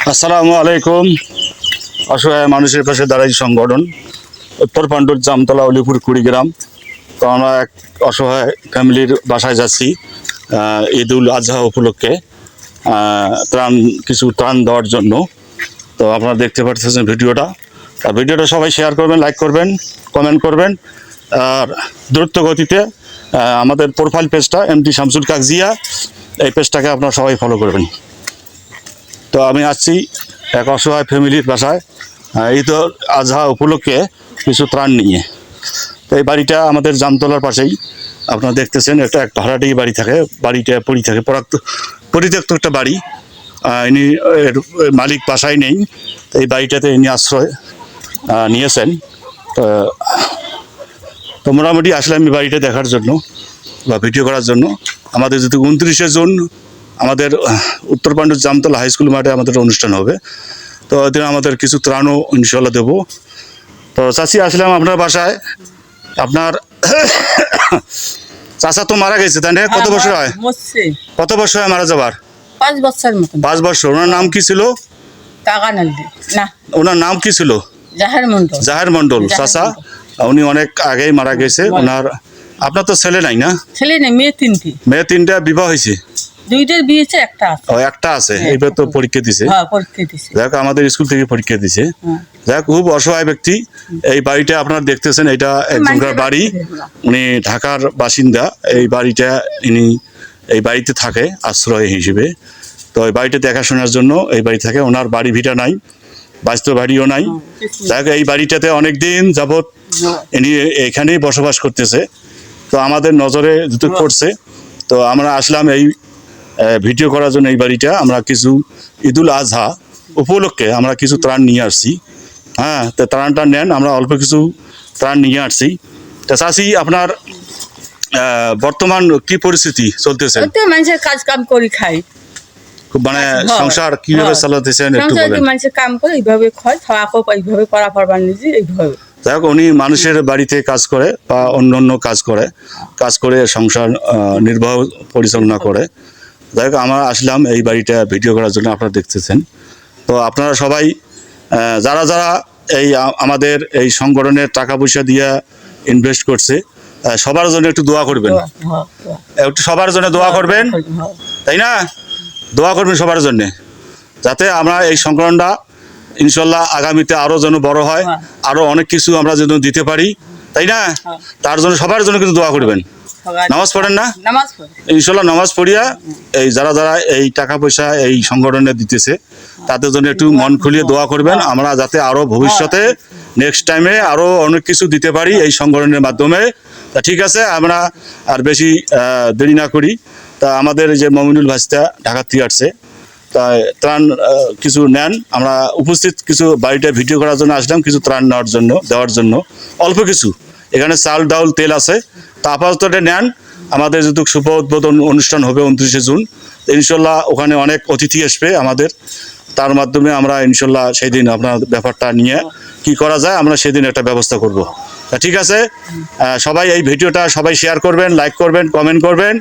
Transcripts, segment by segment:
আসসালামু আলাইকুম। অসহায় মানুষের পাশে দাঁড়াই সংগঠন উত্তর পাণ্ডুর জামতলা অলিপুর কুড়িগ্রাম। তো আমরা এক অসহায় ফ্যামিলির বাসায় যাচ্ছি ঈদুল আজহা উপলক্ষে কিছু ত্রাণ দেওয়ার জন্য। তো আপনারা দেখতে পাচ্ছেন ভিডিওটা সবাই শেয়ার করবেন, লাইক করবেন, কমেন্ট করবেন। আর দ্রুত গতিতে আমাদের প্রোফাইল পেজটা এমডি শামসুল কাকজিয়া, এই পেজটাকে আপনারা সবাই ফলো করবেন। তো আমি আসছি এক অসহায় ফ্যামিলির বাসায় ঈদ আজহা উপলক্ষে কিছু ত্রাণ নিয়ে। তো এই বাড়িটা আমাদের জামতলার পাশেই, আপনারা দেখতেছেন। একটা এক ভাড়াটি বাড়ি থাকে, বাড়িটা পরিত্যক্ত একটা বাড়ি। ইনি মালিক বাসায় নেই, এই বাড়িটাতে ইনি আশ্রয় নিয়েছেন। তো মোটামুটি আসলে আমি বাড়িটা দেখার জন্য বা ভিডিও করার জন্য। আমাদের যদি 29শে জুন আমাদের উত্তর পাণ্ডুর জামতলা হাই স্কুল মাঠে আমাদের অনুষ্ঠান হবে। তো ওইদিন আমাদের কিছু ত্রাণও ইনশাল্লাহ দেবো। তো চাচি, আসলাম আপনার বাসায়। আপনার চাচা তো মারা গেছে, তাই না? কত বছর হয়? কত বছর হয় মারা যাবার? 5 বছর মতো। 5 বছর। ওনার নাম কি ছিল? ওনার নাম কি ছিল? জাহের মন্ডল। চাচা উনি অনেক আগেই মারা গেছে। ওনার আপনার তো ছেলে নাই? না, ছেলে নেই, মেয়ে 3টা। বিবাহ হয়েছে? 2টার বিয়ে হয়েছে, একটা আছে। এইবার তো পরীক্ষা দিছে। যাক, আমাদের স্কুল থেকে পরীক্ষা দিছে। যাক, খুব অসহায় ব্যক্তি। এই বাড়িটা আপনারা দেখতেছেন, এটা একজনকার বাড়ি। উনি ঢাকার বাসিন্দা। এই বাড়িটা ইনি এই বাড়িতে থাকে আশ্রয় হিসেবে। তো এই বাড়িটা দেখাশোনার জন্য এই বাড়ি থাকে। ওনার বাড়ি ভিটা নাই, বাস্তব বাড়িও নাই। যাক, এই বাড়িটাতে অনেক দিন যাবৎ ইনি এখানেই বসবাস করতেছে। তো আমাদের নজরে যেহেতু পড়ছে, তো আমরা আসলাম এই ভিডিও করার জন্য। এই বাড়িটা আমরা কিছু ঈদুল আজহা উপলক্ষে আমরা কিছু ত্রাণ নিয়ে আসছি। হ্যাঁ, তো ত্রাণটা নেন, আমরা অল্প কিছু ত্রাণ নিয়ে আসছি। তা চাচি, আপনার বর্তমান কি পরিস্থিতি চলতেছে? মানুষের কাজ কাম করি খাই, মানে সংসার কিভাবে চালাতেছেন একটু বলেন। মানুষের কাম করে এইভাবে খায়, খাওয়া খাওয়া এইভাবে করা পারবার নিজে এইভাবে। যাই হোক, উনি মানুষের বাড়িতে কাজ করে বা অন্য কাজ করে সংসার নির্বাহ পরিচালনা করে। যাই হোক, আমরা আসলাম এই বাড়িটা ভিডিও করার জন্য, আপনারা দেখতেছেন। তো আপনারা সবাই যারা এই আমাদের এই সংগঠনের টাকা পয়সা দিয়ে ইনভেস্ট করছে, সবার জন্য একটু দোয়া করবেন। একটু সবার জন্য দোয়া করবেন, তাই না? দোয়া করবেন সবার জন্যে, যাতে আমরা এই সংগঠনটা ইনশাল্লাহ আগামীতে আরও যেন বড় হয়, আরও অনেক কিছু আমরা যেন দিতে পারি, তাই না? তার জন্য সবার জন্য কিন্তু দোয়া করবেন। নামাজ পড়েন না? ইনশাল্লাহ নামাজ পড়িয়া এই যারা এই টাকা পয়সা এই সংগঠনে দিতেছে, তাদের জন্য একটু মন খুলিয়ে দোয়া করবেন। আমরা যাতে আরো ভবিষ্যতে নেক্সট টাইমে আরো অনেক কিছু দিতে পারি এই সংগঠনের মাধ্যমে। তা ঠিক আছে, আমরা আর বেশি দেরি না করি। তা আমাদের যে মমিনুল ভাস্তা ঢাকা থেকে আসছে, তা ত্রাণ কিছু নেন। আমরা উপস্থিত কিছু বাড়িটা ভিডিও করার জন্য আসলাম, কিছু ত্রাণ দেওয়ার জন্য অল্প কিছু। এখানে চাল ডাউল তেল আছে। তা আপাতত নেন। আমাদের যেহেতু শুভ উদ্বোধন অনুষ্ঠান হবে 29শে জুন, ইনশাল্লাহ ওখানে অনেক অতিথি আসবে আমাদের। তার মাধ্যমে আমরা ইনশাল্লাহ সেই দিন আপনার ব্যাপারটা নিয়ে কি করা যায়, আমরা সেদিন একটা ব্যবস্থা করব। ঠিক আছে, সবাই এই ভিডিওটা সবাই শেয়ার করবেন, লাইক করবেন, কমেন্ট করবেন।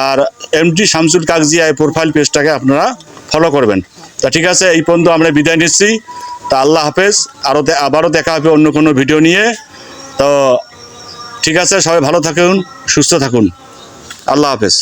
আর এমডি শামসুল কাকজিয়া এই প্রোফাইল পেজটাকে আপনারা ফলো করবেন। তা ঠিক আছে, এই পর্যন্ত আমরা বিদায় নিচ্ছি। তা আল্লাহ হাফেজ। আবারও দেখা হবে অন্য কোনো ভিডিও নিয়ে। তো ঠিক আছে, সবাই ভালো থাকুন, সুস্থ থাকুন। আল্লাহ হাফেজ।